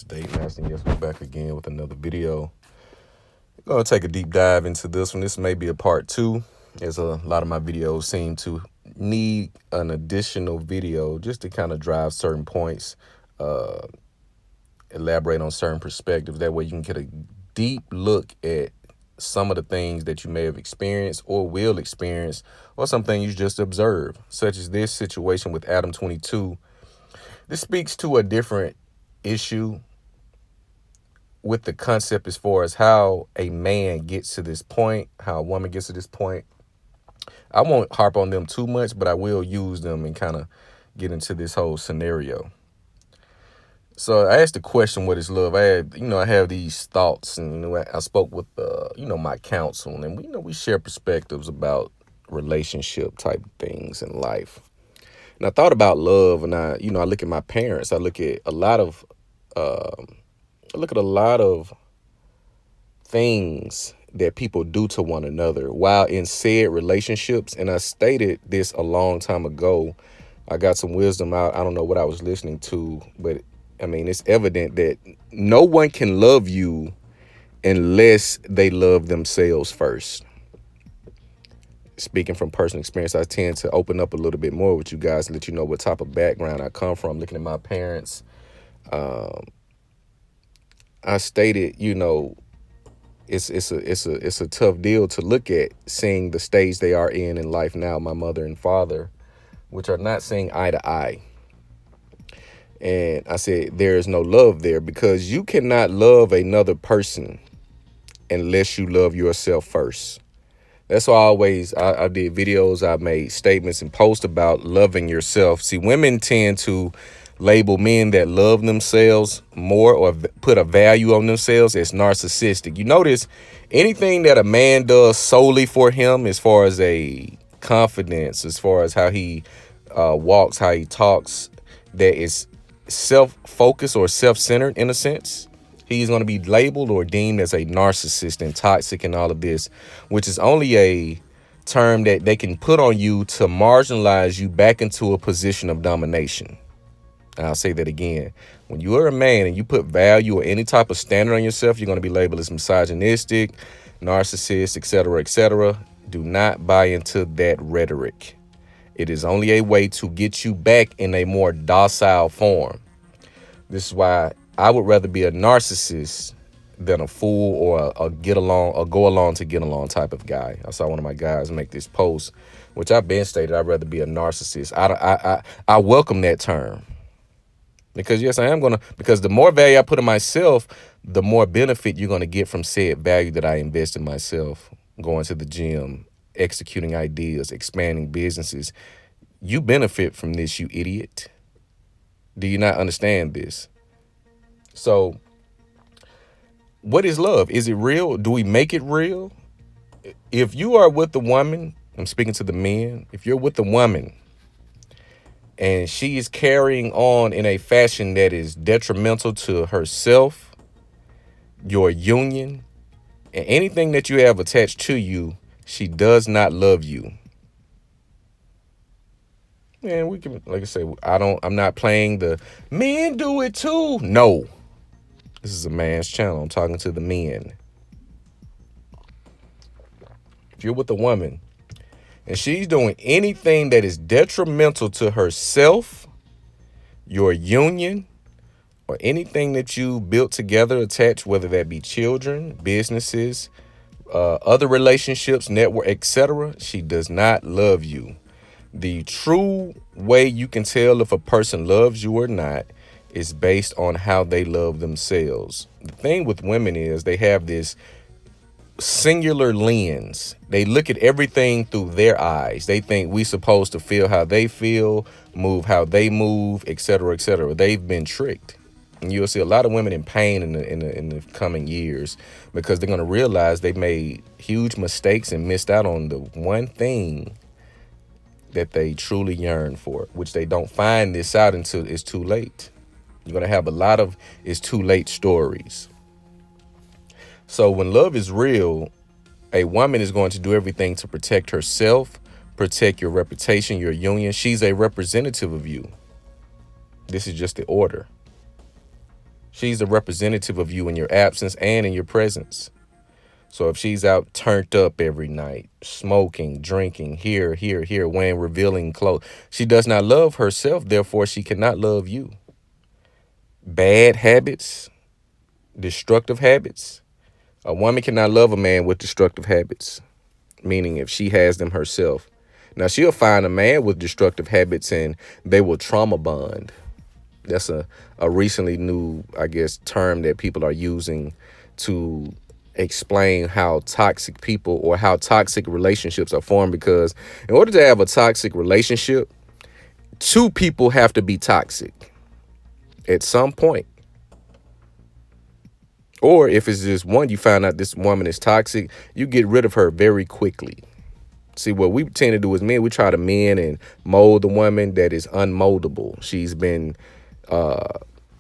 Dave Maston. Yes, we're back again with another video. I'm going to take a deep dive into this one. This may be a part two, as a lot of my videos seem to need an additional video just to kind of drive certain points, elaborate on certain perspectives. That way you can get a deep look at some of the things that you may have experienced or will experience, or something you just observe, such as this situation with Adam 22. This speaks to a different issue with the concept as far as how a man gets to this point, how a woman gets to this point. I won't harp on them too much, but I will use them and kind of get into this whole scenario. So I asked the question, what is love? I have these thoughts, and I spoke with my counsel, and we share perspectives about relationship type things in life. And I thought about love, and I look at my parents. I look at a lot of things that people do to one another while in said relationships. And I stated this a long time ago. I got some wisdom out. I don't know what I was listening to, but I mean, it's evident that no one can love you unless they love themselves first. Speaking from personal experience, I tend to open up a little bit more with you guys and let you know what type of background I come from. Looking at my parents, I stated, it's a tough deal to look at, seeing the stage they are in life now, my mother and father, which are not seeing eye to eye. And I said, there is no love there, because you cannot love another person unless you love yourself first. That's why I did videos, I made statements and posts about loving yourself. See, women tend to label men that love themselves more or put a value on themselves as narcissistic. You notice anything that a man does solely for him, as far as a confidence, as far as how he walks, how he talks, that is self-focused or self-centered in a sense, he's going to be labeled or deemed as a narcissist and toxic and all of this, which is only a term that they can put on you to marginalize you back into a position of domination. And I'll say that again. When you are a man and you put value or any type of standard on yourself, you're going to be labeled as misogynistic, narcissist, etc., etc. Do not buy into that rhetoric. It is only a way to get you back in a more docile form. This is why I would rather be a narcissist than a fool or a get along or go along to get along type of guy. I saw one of my guys make this post, which I've been stated, I'd rather be a narcissist. I welcome that term. Because yes, because the more value I put in myself, the more benefit you're going to get from said value that I invest in myself. Going to the gym, executing ideas, expanding businesses. You benefit from this, you idiot. Do you not understand this? So what is love? Is it real? Do we make it real? If you are with the woman, I'm speaking to the men, if you're with the woman and she is carrying on in a fashion that is detrimental to herself, your union, and anything that you have attached to you, she does not love you. And we can, like I say, I'm not playing the men do it too. No, this is a man's channel. I'm talking to the men. If you're with a woman and she's doing anything that is detrimental to herself, your union, or anything that you built together, attached, whether that be children, businesses, other relationships, network, etc., she does not love you. The true way you can tell if a person loves you or not is based on how they love themselves. The thing with women is they have this singular lens. They look at everything through their eyes. They think we supposed to feel how they feel, move how they move, etc., etc. They've been tricked. And you'll see a lot of women in pain in the coming years, because they're going to realize they made huge mistakes and missed out on the one thing that they truly yearn for, which they don't find this out until it's too late. You're going to have a lot of it's too late stories. So when love is real, a woman is going to do everything to protect herself, protect your reputation, your union. She's a representative of you. This is just the order. She's the representative of you in your absence and in your presence. So if she's out turned up every night, smoking, drinking, here, wearing revealing clothes, she does not love herself. Therefore, she cannot love you. Bad habits, destructive habits. A woman cannot love a man with destructive habits, meaning if she has them herself. Now, she'll find a man with destructive habits and they will trauma bond. That's a recently new, I guess, term that people are using to explain how toxic people or how toxic relationships are formed, because in order to have a toxic relationship, two people have to be toxic at some point. Or if it's just one, you find out this woman is toxic, you get rid of her very quickly. See, what we tend to do as men, we try to mend and mold the woman that is unmoldable.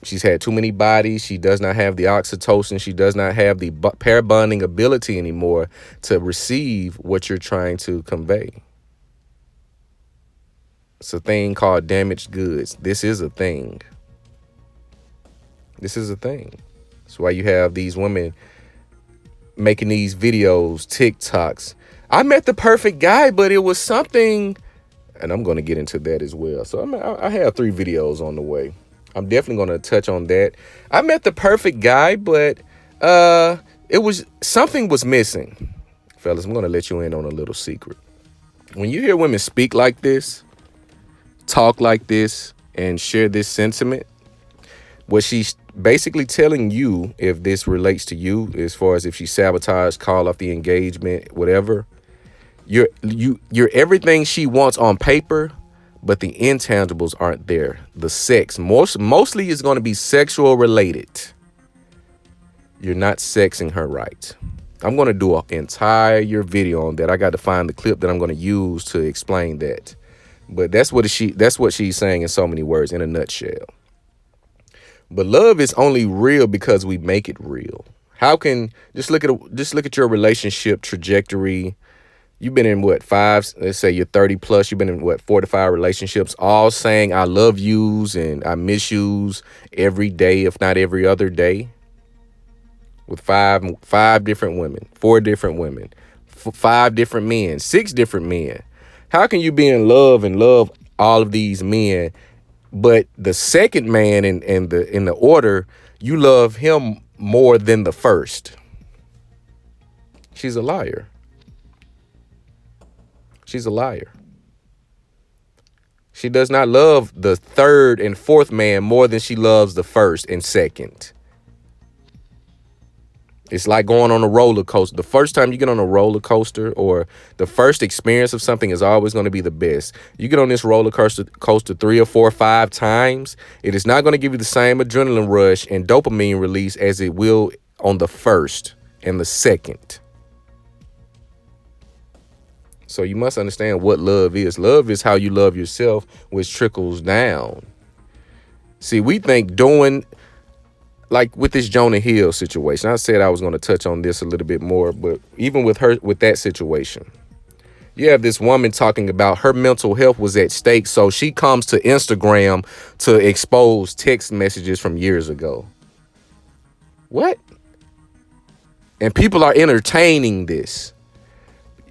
She's had too many bodies. She does not have the oxytocin. She does not have the pair bonding ability anymore to receive what you're trying to convey. It's a thing called damaged goods. This is a thing. This is a thing. That's why you have these women making these videos, TikToks. I met the perfect guy, but it was something, and I'm going to get into that as well. So I have 3 videos on the way. I'm definitely going to touch on that. I met the perfect guy, but something was missing. Fellas, I'm going to let you in on a little secret. When you hear women speak like this, talk like this, and share this sentiment, what she's basically telling you, if this relates to you, as far as if she sabotaged, call off the engagement, whatever, you're everything she wants on paper, but the intangibles aren't there. The sex, mostly is going to be sexual related. You're not sexing her right. I'm going to do an entire video on that. I got to find the clip that I'm going to use to explain that. But that's what she's saying in so many words, in a nutshell. But love is only real because we make it real. How can just look at your relationship trajectory. You've been in what, 5, let's say you're 30 plus, you've been in what, 4 to 5 relationships, all saying I love yous and I miss yous every day, if not every other day, with five different women, 4 different women, 5 different men, 6 different men. How can you be in love and love all of these men, but the second man in the order, you love him more than the first? She's a liar. She's a liar. She does not love the 3rd and 4th man more than she loves the 1st and 2nd. It's like going on a roller coaster. The first time you get on a roller coaster, or the first experience of something, is always going to be the best. You get on this roller coaster 3 or 4 or 5 times, it is not going to give you the same adrenaline rush and dopamine release as it will on the 1st and the 2nd. So you must understand what love is. Love is how you love yourself, which trickles down. See, we think doing, like with this Jonah Hill situation, I said I was going to touch on this a little bit more, but even with that situation, you have this woman talking about her mental health was at stake. So she comes to Instagram to expose text messages from years ago. What? And people are entertaining this.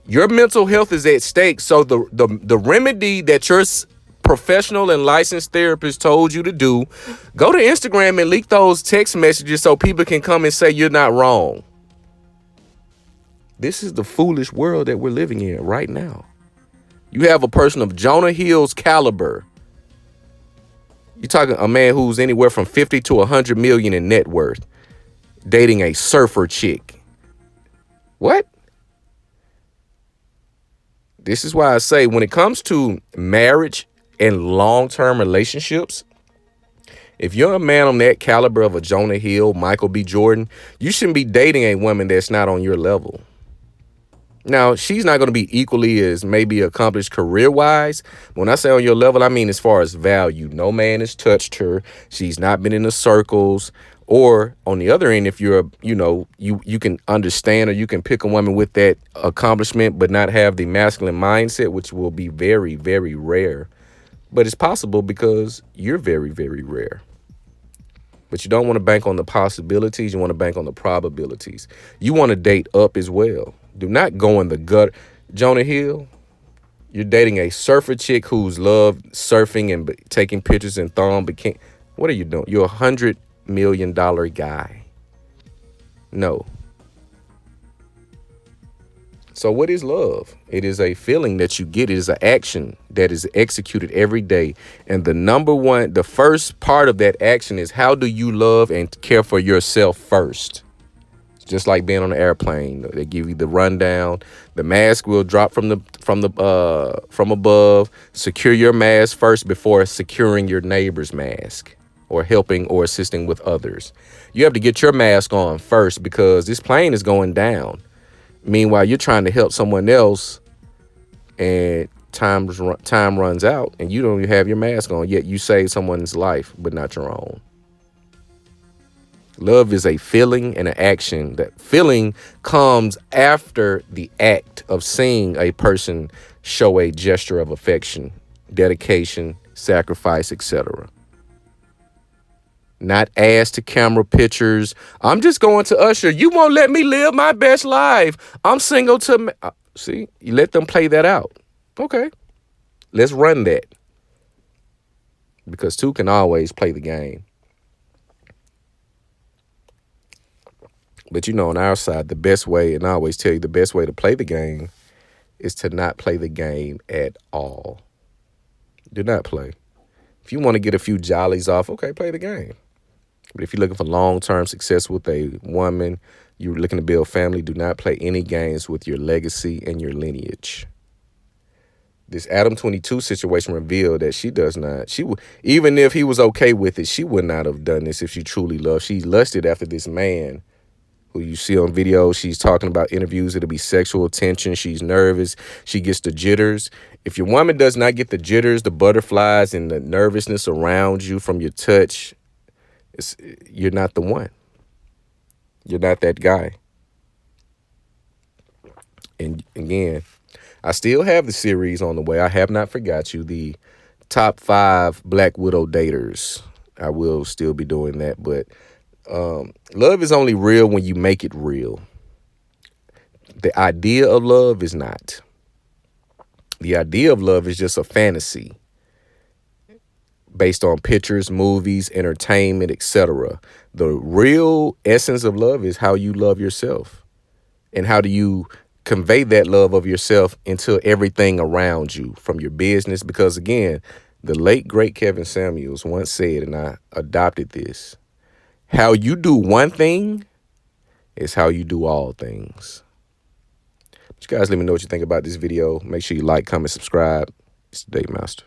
Your mental health is at stake. So the remedy that your professional and licensed therapist told you to do, go to Instagram and leak those text messages so people can come and say you're not wrong. This is the foolish world that we're living in right now. You have a person of Jonah Hill's caliber. You're talking a man who's anywhere from 50 to 100 million in net worth, dating a surfer chick. What? This is why I say, when it comes to marriage and long-term relationships, if you're a man on that caliber of a Jonah Hill, Michael B. Jordan, you shouldn't be dating a woman that's not on your level. Now, she's not going to be equally as maybe accomplished career-wise. When I say on your level, I mean as far as value. No man has touched her. She's not been in the circles. Or on the other end, if you're, you can understand, or you can pick a woman with that accomplishment but not have the masculine mindset, which will be very, very rare. But it's possible because you're very, very rare. But you don't want to bank on the possibilities. You want to bank on the probabilities. You want to date up as well. Do not go in the gutter. Jonah Hill, you're dating a surfer chick who's loved surfing and taking pictures in thong bikini. What are you doing? You're $100 million guy. No. So what is love? It is a feeling that you get. It is an action that is executed every day. And the first part of that action is, how do you love and care for yourself first? Just like being on an airplane, they give you the rundown. The mask will drop from above. Secure your mask first before securing your neighbor's mask or helping or assisting with others. You have to get your mask on first because this plane is going down. Meanwhile, you're trying to help someone else, and time runs out, and you don't even have your mask on. Yet you save someone's life, but not your own. Love is a feeling and an action. That feeling comes after the act of seeing a person show a gesture of affection, dedication, sacrifice, etc. Not ass to camera pictures. I'm just going to Usher. You won't let me live my best life. I'm single to... See, you let them play that out. Okay, let's run that. Because two can always play the game. But on our side, the best way, and I always tell you, the best way to play the game is to not play the game at all. Do not play. If you want to get a few jollies off, okay, play the game. But if you're looking for long-term success with a woman, you're looking to build family, do not play any games with your legacy and your lineage. This Adam 22 situation revealed that she does not. Even if he was okay with it, she would not have done this if she truly loved. She lusted after this man who you see on video. She's talking about interviews. It'll be sexual tension. She's nervous. She gets the jitters. If your woman does not get the jitters, the butterflies, and the nervousness around you from your touch, you're not the one. You're not that guy. And again, I still have the series on the way. I have not forgot you. The top 5 Black Widow daters. I will still be doing that. But love is only real when you make it real. The idea of love is not. The idea of love is just a fantasy based on pictures, movies, entertainment, etc. The real essence of love is how you love yourself. And how do you convey that love of yourself into everything around you, from your business? Because again, the late, great Kevin Samuels once said, and I adopted this, how you do one thing is how you do all things. But you guys let me know what you think about this video. Make sure you like, comment, subscribe. It's the Date Master.